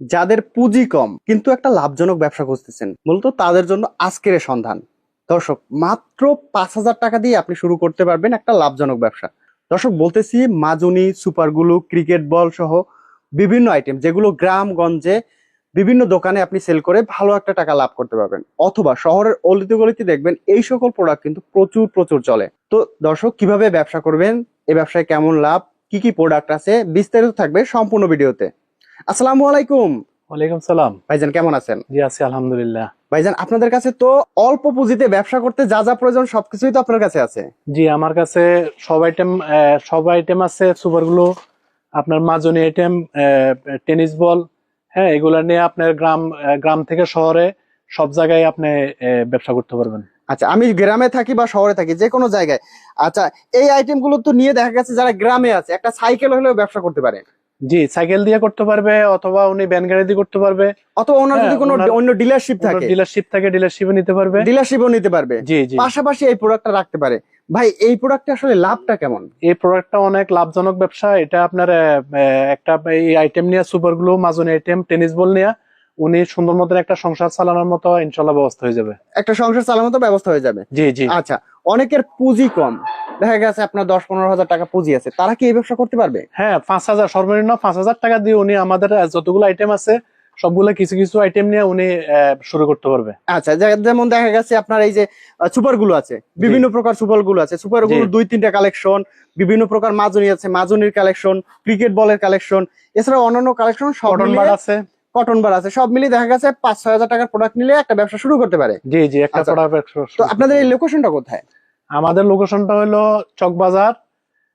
যাদের পুঁজি কম কিন্তু একটা লাভজনক ব্যবসা খুঁজতেছেন, মূলত তাদের জন্য আজকের এই সন্ধান। দর্শক, মাত্র 5,000 টাকা দিয়ে আপনি শুরু করতে পারবেন একটা লাভজনক ব্যবসা। দর্শক, বলতেছি মাজুনি, সুপারগুলো, ক্রিকেট বল সহ বিভিন্ন আইটেম যেগুলো গ্রামগঞ্জে বিভিন্ন দোকানে আপনি সেল করে ভালো একটা টাকা লাভ করতে পারবেন, অথবা শহরের অলিতে গলিতে দেখবেন এই সকল প্রোডাক্ট কিন্তু প্রচুর প্রচুর চলে। তো দর্শক, কিভাবে ব্যবসা করবেন, এই ব্যবসায় কেমন লাভ, কি কি প্রোডাক্ট আছে, বিস্তারিত থাকবে সম্পূর্ণ ভিডিওতে। আসসালামু আলাইকুম। ওয়ালাইকুম সালাম। ভাইজান, কেমন আছেন? জি আছি আলহামদুলিল্লাহ। ভাইজান, আপনাদের কাছে তো অল্প পুঁজিতে ব্যবসা করতে যা যা প্রয়োজন সবকিছুই তো আপনার কাছে আছে। জি আমার কাছে সব আইটেম আছে। সুপারগুলো, আপনার মাজনি আইটেম, টেনিস বল, হ্যাঁ এগুলা নিয়ে আপনার গ্রাম থেকে শহরে সব জায়গায় আপনি ব্যবসা করতে পারবেন। আচ্ছা, আমি গ্রামে থাকি বা শহরে থাকি, যে কোনো জায়গায়। আচ্ছা, এই আইটেম গুলো তো নিয়ে দেখা গেছে যারা গ্রামে আছে একটা সাইকেল হলেও ব্যবসা করতে পারে, জি সাইকেল দিয়ে করতে পারবে, অথবা উনি ভ্যান গাড়ি দিয়ে করতে পারবে, অথবা ওনার যদি হ্যাঁ, কোনো ওনার অন্য ডিলারশিপ থাকে ডিলারশিপে নিতে পারবে। ডিলারশিপও নিতে পারবে, জি জি। পাশাপাশি এই প্রোডাক্টটা রাখতে পারে। ভাই, এই প্রোডাক্টে আসলে লাভটা কেমন? এই প্রোডাক্টটা অনেক লাভজনক ব্যবসা। এটা আপনার একটা এই আইটেম নিয়ে, সুপারগুলো, মাজনি আইটেম, টেনিস বল নিয়ে উনি সুন্দর মতন একটা সংসার চালানোর মতো ইনশাল্লাহ ব্যবস্থা হয়ে যাবে। একটা সংসার চালানোর মতো ব্যবস্থা হয়ে যাবে। জি জি। আচ্ছা, অনেকের পুঁজি কম, দেখা গেছে আপনার 10-15 হাজার টাকা পুঁজি আছে, তারা কি এই ব্যবসা করতে পারবে? হ্যাঁ 5,000, সর্বনিম্ন 5,000 টাকা দিয়ে উনি আমাদের যতগুলো আইটেম আছে সবগুলো কিছু কিছু আইটেম নিয়ে উনি শুরু করতে পারবে। আচ্ছা, যেমন দেখা গেছে আপনার এই যে সুপার গুলো আছে, বিভিন্ন প্রকার সুপার গুলো আছে, সুপার গুলো জি। 2-3টা কালেকশন, বিভিন্ন প্রকার মাজনি আছে, মাজনির কালেকশন, ক্রিকেট বলের কালেকশন, এছাড়া অন্যান্য কালেকশন সব কটন মিলিয়ে, বার আছে। কটন বার আছে, সব মিলিয়ে দেখা গেছে 5-6 হাজার টাকার প্রোডাক্ট নিলে একটা ব্যবসা শুরু করতে পারে। জি জি, একটা আচ্ছা, প্রোডাক্ট। তো আপনাদের এই লোকেশনটা কোথায়? আমাদের লোকেশনটা হলো চকবাজার,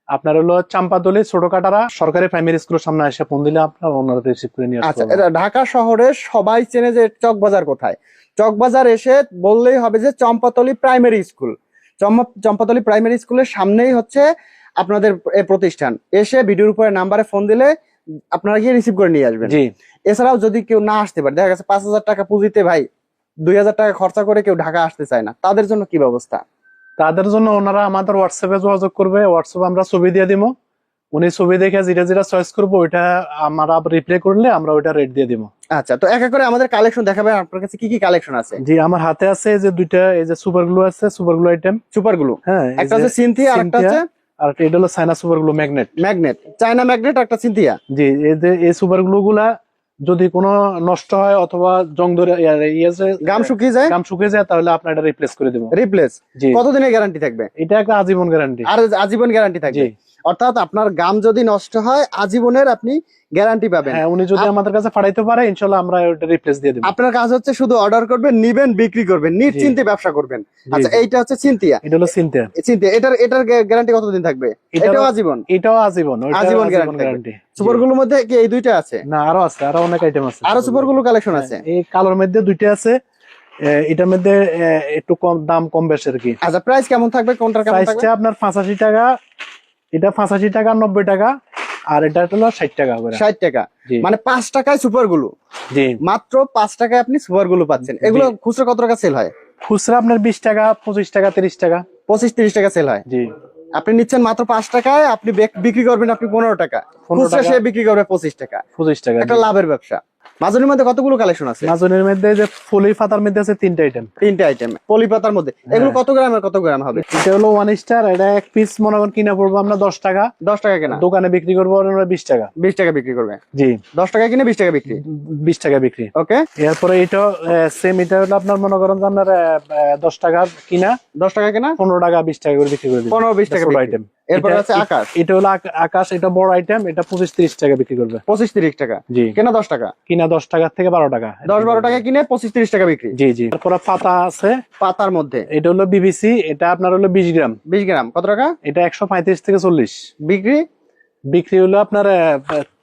আপনার হলো চাম্পাতলি, ছোট কাটারা সরকারি প্রাইমারি স্কুলের সামনে এসে ফোন দিলে আপনার ওনারা রিসিভ করে নিয়ে আসতে আচ্ছা, পারবেন। এটা ঢাকা শহরে সবাই চেনে যে চকবাজার কোথায়। চকবাজার এসে বললেই হবে যে চম্পাতলি প্রাইমারি স্কুল। চম্পাতলি প্রাইমারি স্কুলের সামনেই হচ্ছে আপনাদের এই প্রতিষ্ঠান। এসে ভিডিওর উপরে নাম্বারে ফোন দিলে আপনারা গিয়ে রিসিভ করে নিয়ে আসবেন। জি। এছাড়াও যদি কেউ না আসতে পারে, দেখা গেছে 5,000 টাকা পুঁজিতে ভাই 2,000 টাকা খরচা করে কেউ ঢাকা আসতে চায় না, তাদের জন্য কি ব্যবস্থা? তাদের জন্য ওনারা আমাদের হোয়াটসঅ্যাপে যোগাযোগ করবে। হোয়াটসঅ্যাপে আমরা ছবি দিয়ে দিব, উনি ছবি দেখে যেটা যেটা চয়েস করবো ওইটা আমরা রিপ্লাই করলে আমরা ওইটা রেট দিয়ে দিব। আচ্ছা, তো এক এক করে আমাদের কালেকশন দেখাবেন, আপনার কাছে কি কি কালেকশন আছে? জি আমার হাতে আছে যে দুইটা, এই যে সুপার গ্লু আছে, সুপার গ্লু আইটেম। সুপার গুলো, হ্যাঁ, একটা হচ্ছে সিনথিয়া আর একটা হচ্ছে আর এটা হলো China super glue magnet. Magnet, China magnet, একটা সিনথিয়া। জি, এই সুপার গ্লু গুলা যদি কোনো নষ্ট হয় অথবা জং ধরে গাম শুকিয়ে যায়, গাম শুকিয়ে যায় তাহলে আপনার এটা রিপ্লেস করে দেবো। রিপ্লেস। জি। কতদিনের গ্যারান্টি থাকবে? এটা একটা আজীবন গ্যারান্টি। আর আজীবন গ্যারান্টি থাকবে? জি। অর্থাৎ আপনার গাম যদি নষ্ট হয় আজীবনের আপনি গ্যারান্টি পাবেন। হ্যাঁ, উনি যদি আমাদের কাছে পাঠাইতে পারে ইনশাল্লাহ আমরা ওটা রিপ্লেস দিয়ে দেবো। আপনার কাজ হচ্ছে শুধু অর্ডার করবেন, নিবেন, বিক্রি করবেন, নিশ্চিন্তে ব্যবসা করবেন। আচ্ছা, জি। এইটা হচ্ছে সিনথিয়া। এটা হলো সিনথিয়া। সিনথিয়া, এটার গ্যারান্টি কতদিন থাকবে? এটাও আজীবন? এটাও আজীবন, আজীবন গ্যারান্টি। সুপার গুলোর মধ্যে কি এই দুইটা আছে? না আরো আছে, আরো অনেক আইটেম আছে। আরো সুপার গুলো কালেকশন আছে? এই কালোর মধ্যে দুইটা আছে, এটার মধ্যে একটু কম দাম, কম বেশি আর কি। আচ্ছা, প্রাইস কেমন থাকবে, কোনটার কেমন থাকবে? প্রাইসটা আপনার 85 টাকা, এটা 85 টাকা, 90 টাকা, আর এটা হলো 60 টাকা করে। 60 টাকা, জি। মানে 5 টাকায় সুপার গুলো। জি। মাত্র 5 টাকায় আপনি সুপার গুলো পাচ্ছেন। এগুলো খুচরা কত টাকা সেল হয়? খুচরা আপনার 20 টাকা, 25 টাকা, 30 টাকা। 25-30 টাকা সেল হয়। জি। আপনি নিচ্ছেন মাত্র 5 টাকায়, আপনি বিক্রি করবেন আপনি 15 টাকা, 15 খুচরা টাকা। সে বিক্রি করবে 25 টাকা। 25 টাকা। একটা লাভের ব্যবসা। মাজনির মধ্যে কতগুলো কালেকশন আছে? মাজনের মধ্যে যে ফুলি পাতার মধ্যে আছে 3টা আইটেম। 3টে আইটেম পলি পাতার মধ্যে। এগুলো কত গ্রামের কত গ্রাম হবে? এটা হলো 1 স্টার, এটা এক পিস মনে করেন কিনা পড়বো আমরা 10 টাকা। 10 টাকা কেনা, দোকানে বিক্রি করবো আমরা 20 টাকা। 20 টাকা বিক্রি করবে। জি। 10 টাকা কিনে 20 টাকা বিক্রি। 20 টাকা বিক্রি। ওকে। এরপরে এটা সেম, এটা হলো আপনার মনে করেন যে আপনার 10 টাকা কিনা, 10 টাকা কিনা 15 টাকা, 20 টাকা করে বিক্রি করে দিবেন। 15-20 টাকা বিক্রি। আইটেম। এরপরে আছে আকাশ। এটা হলো আকাশ, এটা বড় আইটেম, এটা 25-30 টাকা বিক্রি করবে। 25-30 টাকা। জি। কেনা 10 টাকা, কিনা 10 টাকা থেকে 12 টাকা। 10-12 টাকা কিনে 25-30 টাকা বিক্রি। জি জি। তারপরে পাতা আছে পাতার মধ্যে, এটা হলো বিবিসি, এটা আপনার হলো 20 গ্রাম। 20 গ্রাম কত টাকা? এটা 135 থেকে 40 বিক্রি। বিক্রি হলো আপনার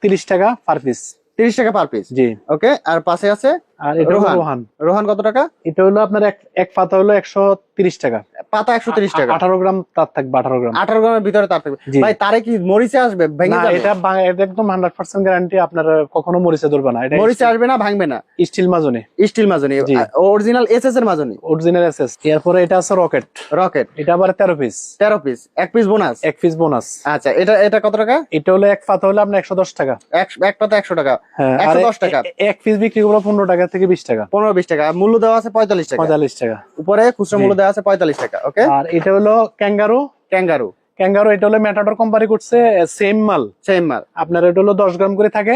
30 টাকা পার পিস। 30 টাকা পার পিস। জি। ওকে, আর পাশে আছে আর এটা হলো রোহান। রোহান। রোহান কত টাকা? এটা হলো আপনার এক পাতা হলো 130 টাকা। পাতা 130 টাকা। 18 গ্রাম তার থাকবে, 18 গ্রাম। 18 গ্রামের ভিতরে তার থাকবে। জি। ভাই তারে কি মরিচে আসবে, ভেঙে না, যাবে? এটা এটা একদম 100% গ্যারান্টি, আপনার কখনো মরিচে ধরবে না। এটা মরিচে আসবে না, ভাঙবে না। স্টিল মাজনি, স্টিল মাজনি, জি। অরিজিনাল এসএস এর মাজনি, অরিজিনাল এসএস। এরপরে এটা আছে রকেট। রকেট, এটা আবার 13 পিস। 13 পিস, এক পিস বোনাস। এক পিস বোনাস। আচ্ছা, এটা কত টাকা? এটা হলো এক পাতা হলো আপনার 110 টাকা। এক পাতা 100 টাকা। হ্যাঁ, আর 110 টাকা। এক পিস বিক্রি করবো 15 টাকা থেকে 20 টাকা। 15-20 টাকা। মূল্য দেওয়া আছে 45 টাকা। 45 টাকা। উপরে খুচরা মূল্য দেওয়া আছে 45 টাকা। ওকে। আর এটা হলো ক্যাঙ্গারু। ক্যাঙ্গারু। ক্যাঙ্গারু এটা হলো ম্যাটাডোর কোম্পানি করছে, সেম মাল। সেম মাল। আপনার এটা হলো 10 গ্রাম করে থাকে,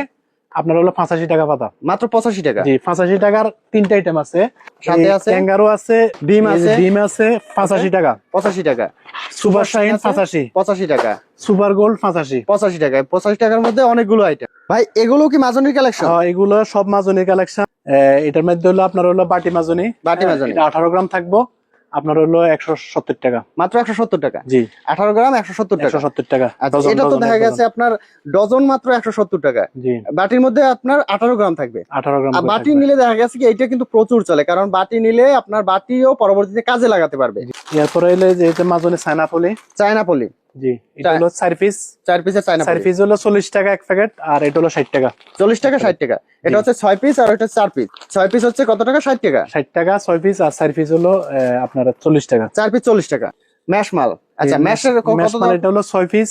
আপনার হলো 85 টাকা পাতা। মাত্র 85 টাকা। জি, 85 টাকার 3টা আইটেম আছে। সাথে আছে ক্যাঙ্গারু আছে, ডিম আছে। ডিম আছে 85 টাকা। 85 টাকা। সুপার শাইন 85, 85 টাকা। Super gold 85। 85 টাকা। 85 টাকার মধ্যে অনেকগুলো আইটেম। ভাই এগুলো কি মাজনির কালেকশন? হ্যাঁ, এগুলো সব মাজনির কালেকশন। এটার মধ্যে হলো আপনার হলো বাটি মাজনি। বাটি মাজনি। এটা 18 গ্রাম থাকবো, আপনার হলো 170 টাকা। মাত্র 170 টাকা। জি, 18 গ্রাম 170 টাকা। 170 টাকা। আচ্ছা, ডজন, এটা তো ডজন, দেখা এক গেছে ডজন। আপনার ডজন মাত্র 170 টাকা। জি, বাটির মধ্যে আপনার 18 গ্রাম থাকবে। 18 গ্রাম আর করে বাটি থাকবে। নিলে দেখা গেছে কি এটা কিন্তু প্রচুর চলে, কারণ বাটি নিলে আপনার বাটিও পরবর্তীতে কাজে লাগাতে পারবে। এরপরে হলো যে এটা মাজনি সাইনাপলি। চায়না পলি। জি, এটা হলো 4 পিস। 4 পিসের চায়না 4 পলি। পিস হলো 40 টাকা এক প্যাকেট, আর এটা হলো 60 টাকা। 40 টাকা 60 টাকা। এটা হচ্ছে 6 পিস আর এটা 4 পিস। 6 পিস হচ্ছে কত টাকা? 60 টাকা। 60 টাকা 6 পিস, আর 4 পিস হলো আপনার 40 টাকা। 4 পিস 40 টাকা। ম্যাশ মাল। আচ্ছা, ম্যাশের কত ম্যাশ দাম? মানে এটা হলো 6 পিস,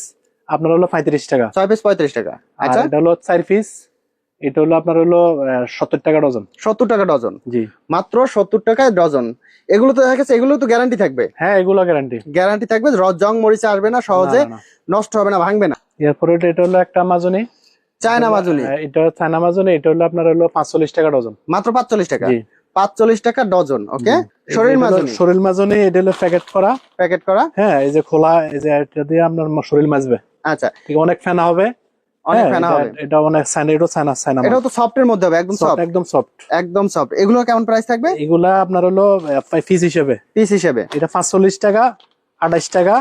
আপনার হলো 35 টাকা। 6 পিস 35 টাকা। আর আচ্ছা, এটা হলো 4 পিস, এটা হলো আপনার হলো 70 টাকা ডজন। 70 টাকা ডজন। জি, মাত্র 70 টাকায় ডজন। এগুলো তো দেখা গেছে, এগুলো তো গ্যারান্টি থাকবে। হ্যাঁ, এগুলো গ্যারান্টি। গ্যারান্টি থাকবে, জং মরিচা আসবে না সহজে, না, না, না। নষ্ট হবে না, ভাঙবে না। এরপরে এটা হলো একটা মাজনি। চায়না মাজনি। এটা চায়না মাজনি, এটা হলো আপনার হলো 45 টাকা ডজন। মাত্র 45 টাকা। জি, 45 টাকা ডজন। ওকে। শরীর এটা হলো মাজনি। শরীর মাজনি, এটা হলো প্যাকেট করা। প্যাকেট করা। হ্যাঁ, এই যে খোলা, এই যে এটা দিয়ে আপনার শরীর মাজবে। আচ্ছা, ঠিক, অনেক ফেনা হবে। অনেক হ্যাঁ, ফেনা হবে। এটা অনেক সাইনাইডো সাইনা সাইনা। এটাও তো সফটের মধ্যে হবে, একদম সফট। একদম সফট। একদম সফট। এগুলো কেমন প্রাইস থাকবে এগুলা আপনার হলো পিস হিসেবে। পিস হিসেবে? এটা 45 টাকা, 28 টাকা,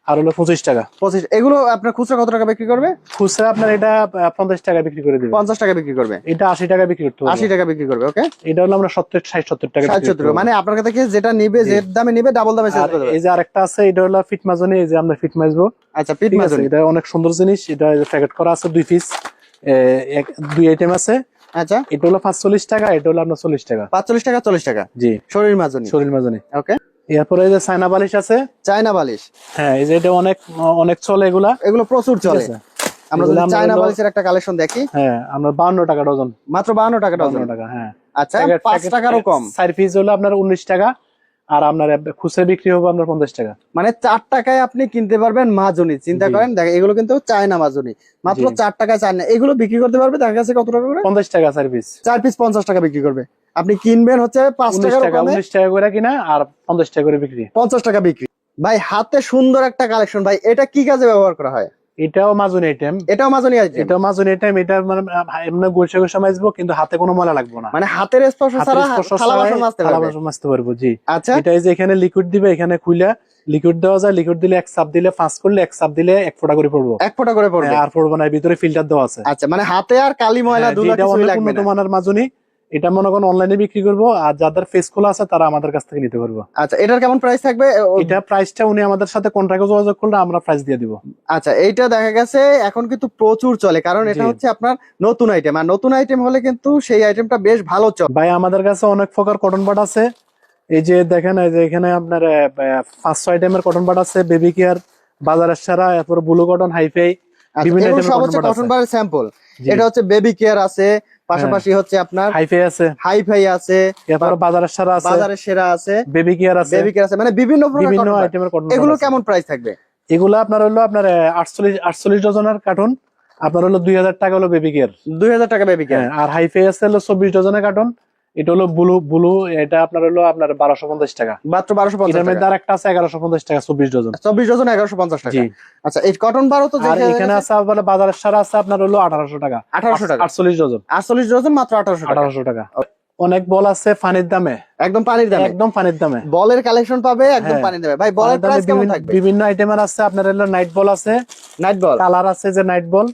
আর হলো 25 টাকা। 25। এগুলো আপনার খুচরা কত টাকা বিক্রি করবে? খুচরা আপনার এটা 50 টাকা বিক্রি করে দিবে। 50 টাকা বিক্রি করবে। এটা 80 টাকা বিক্রি করতে হবে। 80 টাকা বিক্রি করবে। ওকে। এটা হলো আমরা 60-70 টাকা 60-70 টাকা। মানে আপনার কাছে যেটা নিবে, যে দামে নিবে, ডাবল দামে সেল করে দেবে। এই যে আরেকটা আছে, এটা হলো ফিট মাজনি, এই যে আমরা ফিট মাজবো। আচ্ছা, পিট ঠিক আছে, মাজনি। এটা অনেক সুন্দর জিনিস। এটা প্যাকেট করা আছে 2 পিস, 2 আইটেম আছে। আচ্ছা, এটা হলো 45 টাকা, এটা হলো আপনার 40 টাকা। 45 টাকা 40 টাকা। জি, শরীর মাজনি। শরীর মাজনি। ওকে। এরপরে এই যে চায়না বালিশ আছে। চায়না বালিশ। হ্যাঁ, এই যে এটা অনেক অনেক চলে এগুলা। এগুলো প্রচুর চলে। আছে। আমরা যদি এগুলো আমরা চায়না হলো- বালিশের একটা কালেকশন দেখি, হ্যাঁ, আমরা 52 টাকা ডজন। মাত্র 52 টাকা ডজন। 52 টাকা, হ্যাঁ। আচ্ছা, 5 টাকারও কম। 4 পিস হলো আপনার 19 টাকা, আর আপনার খুচরা বিক্রি হবে আপনার 50 টাকা। মানে 4 টাকায় আপনি কিনতে পারবেন মাজনি। চিন্তা জি। করেন, দেখেন এগুলো কিন্তু চায়না মাজনি, মাত্র জি। 4 টাকায় চায়না। এগুলো বিক্রি করতে পারবে দেখা গেছে কত টাকা করে? 50 টাকা 4 পিস। 4 পিস 50 টাকা বিক্রি করবে। আপনি কিনবেন হচ্ছে 5 19 টাকার টাকা, কমে, 19 টাকা করে কিনা, আর 50 টাকা করে বিক্রি। 50 টাকা বিক্রি। ভাই হাতে সুন্দর একটা কালেকশন। ভাই এটা কি কাজে ব্যবহার করা হয়? এটাও মাজনি আইটেম। এটাও মাজনি আইটেম। এটাও মাজনি আইটেম। এটা মানে এমনি গোছা গোছা মাজবো, কিন্তু হাতে কোনো ময়লা লাগবে না। মানে হাতের স্পর্শ ছাড়া থালা বাসন মাজতে থালা পারবে। বাসন মাজতে পারবো। জি। আচ্ছা, এটা এই যে এখানে লিকুইড দিবে, এখানে খুলে লিকুইড দেওয়া যায়। লিকুইড দিলে 1 চাপ দিলে 5 করলে 1 চাপ দিলে 1 ফোঁটা করে পড়বো। 1 ফোঁটা করে পড়বে। হ্যাঁ, আর পড়বো না, এর ভিতরে ফিল্টার দেওয়া আছে। আচ্ছা, মানে হাতে আর কালি ময়লা হ্যাঁ, ধুলা এটা কিছুই অনেক লাগবে উন্নত না। মানের মাজনি। এটা মনে করেন অনলাইনে বিক্রি করবো, আর যাদের ফেস খোলা আছে তারা আমাদের কাছ থেকে নিতে পারবো। আচ্ছা, এটার কেমন প্রাইস থাকবে? এটা প্রাইসটা উনি আমাদের সাথে কন্ট্রাক্টে যোগাযোগ করলে আমরা প্রাইস দিয়ে দিব। আচ্ছা, এইটা দেখা গেছে এখন কিন্তু প্রচুর চলে, কারণ এটা জি। হচ্ছে আপনার নতুন আইটেম। আর নতুন আইটেম হলে কিন্তু সেই আইটেমটা বেশ ভালো চলে। ভাই আমাদের কাছে অনেক প্রকার কটন বাট আছে। এই যে দেখেন, এই যে এখানে আপনার 500 আইটেমের কটন বাট আছে। বেবি কেয়ার, বাজারের সেরা, এরপর ব্লু কটন, হাইফাই, বিভিন্ন এগুলো আইটেমের সব কটন হচ্ছে বাট কটন আছে। বারের স্যাম্পল। জি। এটা হচ্ছে বেবি কেয়ার আছে, পাশাপাশি হচ্ছে আপনার হাইফাই আছে, হাইফাই আছে, এরপর বাজারের সেরা আছে, বাজারের সেরা আছে, বেবি কেয়ার আছে, বেবি কেয়ার আছে, মানে বিভিন্ন প্রকার বিভিন্ন cotton bud। আইটেমের কটন এগুলো বাট আছে। কেমন প্রাইস থাকবে? এগুলো আপনার হলো আপনার 48 ডজনের কার্টুন, আপনার হলো 2000 টাকা হলো বেবি কেয়ার। 2000 টাকা বেবি কেয়ার। আর হাইফাই আছে হলো 24 ডজনের কার্টুন। এটা হলো ব্লু, এটা আপনার হলো আপনার 1250 টাকা। মাত্র 1250 এটার টাকা। মধ্যে আরেকটা আছে 1150 টাকা, 24 ডজন। 24 ডজন 1150 টাকা। জি। আচ্ছা, এই কটন বারও তো আর এখানে আছে বলে বাজারের সারা আছে আপনার হলো 1800 টাকা। 1800 টাকা। 48 ডজন, 48 ডজন মাত্র 1800 টাকা। 1800 টাকা। অনেক বল আছে পানির দামে, একদম পানির দামে। একদম পানির দামে। বলের কালেকশন পাবে একদম হ্যাঁ। পানির দামে। ভাই বলের পানির দামে প্রাইস কেমন থাকবে? বিভিন্ন আইটেমের আছে। আপনার হলো নাইট বল আছে, নাইট বল। কালার আছে যে নাইট বল,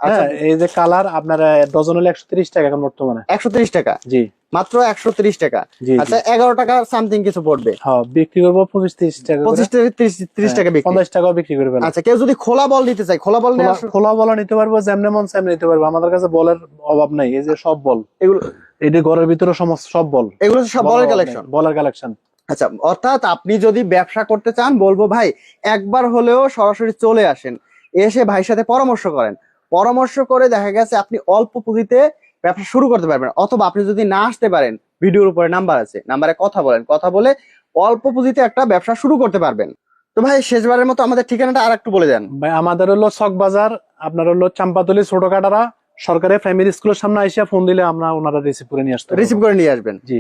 আচ্ছা, হ্যাঁ, এই যে কালার আপনার ডজন হলো 130 টাকা এখন বর্তমানে। 130 টাকা, জি মাত্র 130 টাকা। জি আচ্ছা, 11 টাকা সামথিং কিছু পড়বে। হ্যাঁ, বিক্রি করবো 25-30 টাকা করে। 25 থেকে 30 টাকা বিক্রি। 50 টাকাও বিক্রি করে ফেলে। আচ্ছা, কেউ যদি খোলা বল নিতে চায়, খোলা বল নিয়ে খোলা বলা নিতে পারবো, যেমন মন সেমনি নিতে পারবো, আমাদের কাছে বলের অভাব নাই। এই যে সব বল, এগুলো এই যে ঘরের ভিতরে সমস্ত সব বল, এগুলো সব বলের কালেকশন। বলের কালেকশন। আচ্ছা, অর্থাৎ আপনি যদি ব্যবসা করতে চান, বলবো ভাই একবার হলেও সরাসরি চলে আসেন, এসে ভাইয়ের সাথে পরামর্শ করেন। পরামর্শ করে দেখা গেছে আপনি অল্প পুঁজিতে ব্যবসা শুরু করতে পারবেন। অথবা আপনি যদি না আসতে পারেন, ভিডিওর উপরে নাম্বার আছে, নাম্বারে কথা বলেন, কথা বলে অল্প পুঁজিতে একটা ব্যবসা শুরু করতে পারবেন। তো ভাই, শেষবারের মতো আমাদের ঠিকানাটা আর একটু বলে দেন। ভাই আমাদের হলো চক বাজার, আপনার হলো চাম্পাতলি ছোট কাটারা সরকারি প্রাইমারি স্কুলের সামনে আইসা ফোন দিলে আমরা ওনারা রিসিভ করে নিয়ে আসতে পারবো। রিসিভ করে নিয়ে আসবেন। জি।